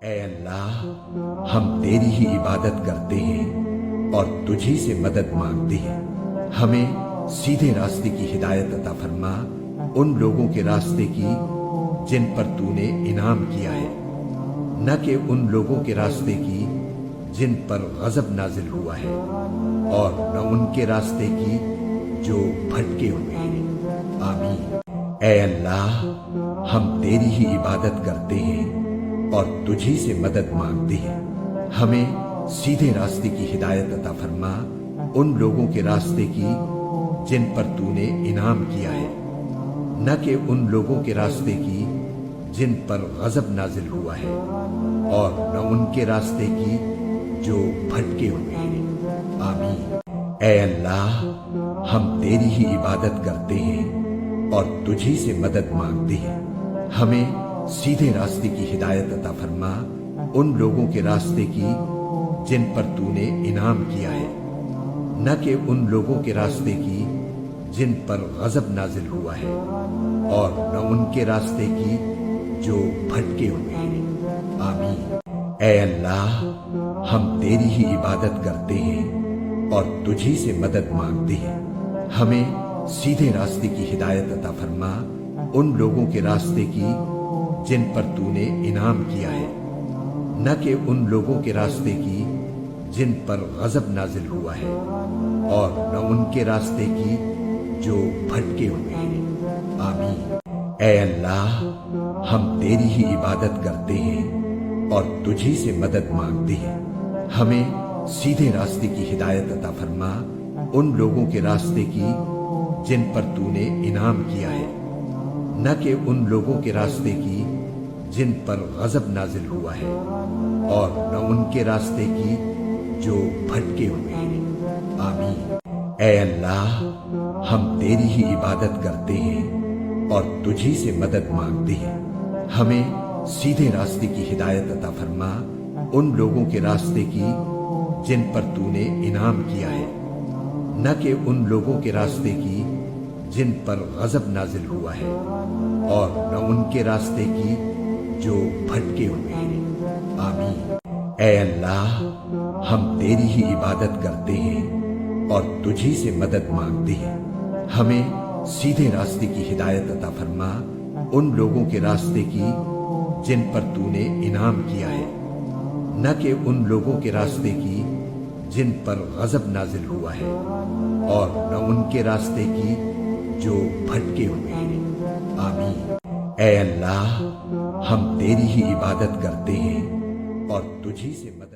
اے اللہ، ہم تیری ہی عبادت کرتے ہیں اور تجھی سے مدد مانگتے ہیں۔ ہمیں سیدھے راستے کی ہدایت عطا فرما، ان لوگوں کے راستے کی جن پر تو نے انعام کیا ہے، نہ کہ ان لوگوں کے راستے کی جن پر غضب نازل ہوا ہے، اور نہ ان کے راستے کی جو بھٹکے ہوئے ہیں۔ آمین۔ اے اللہ، ہم تیری ہی عبادت کرتے ہیں اور تجھی سے مدد مانگتے ہیں۔ ہمیں سیدھے راستے کی ہدایت عطا فرما، ان لوگوں کے راستے کی جن پر تو نے انعام کیا ہے، نہ کہ ان لوگوں کے راستے کی جن پر غضب نازل ہوا ہے، اور نہ ان کے راستے کی جو بھٹکے ہوئے ہیں۔ آمین۔ اے اللہ، ہم تیری ہی عبادت کرتے ہیں اور تجھی سے مدد مانگتے ہیں۔ ہمیں سیدھے راستے کی ہدایت عطا فرما، ان لوگوں کے راستے کی جن پر تو نے انعام کیا ہے، نہ کہ ان لوگوں کے راستے کی جن پر غضب نازل ہوا ہے، اور نہ ان کے راستے کی جو بھٹکے ہوئے ہیں۔ آمین۔ اے اللہ، ہم تیری ہی عبادت کرتے ہیں اور تجھی سے مدد مانگتے ہیں۔ ہمیں سیدھے راستے کی ہدایت عطا فرما، ان لوگوں کے راستے کی جن پر تو نے انعام کیا ہے، نہ کہ ان لوگوں کے راستے کی جن پر غضب نازل ہوا ہے، اور نہ ان کے راستے کی جو بھٹکے ہوئے ہیں۔ آمین۔ اے اللہ، ہم تیری ہی عبادت کرتے ہیں اور تجھی سے مدد مانگتے ہیں۔ ہمیں سیدھے راستے کی ہدایت عطا فرما، ان لوگوں کے راستے کی جن پر تو نے انعام کیا ہے، نہ کہ ان لوگوں کے راستے کی جن پر غضب نازل ہوا ہے، اور نہ ان کے راستے کی جو بھٹکے ہوئے ہیں۔ آمین۔ اے اللہ، ہم تیری ہی عبادت کرتے ہیں اور تجھی سے مدد مانگتے ہیں۔ ہمیں سیدھے راستے کی ہدایت عطا فرما، ان لوگوں کے راستے کی جن پر تو نے انعام کیا ہے، نہ کہ ان لوگوں کے راستے کی جن پر غضب نازل ہوا ہے، اور نہ ان کے راستے کی جو بھٹکے ہوئے ہیں۔ آمین۔ اے اللہ، ہم تیری ہی عبادت کرتے ہیں اور تجھی سے مدد مانگتے ہیں۔ ہمیں سیدھے راستے کی ہدایت عطا فرما، ان لوگوں کے راستے کی جن پر تو نے انعام کیا ہے، نہ کہ ان لوگوں کے راستے کی جن پر غضب نازل ہوا ہے، اور نہ ان کے راستے کی جو بھٹکے ہوئے ہیں۔ آمین۔ اے اللہ، ہم تیری ہی عبادت کرتے ہیں اور تجھی سے مدد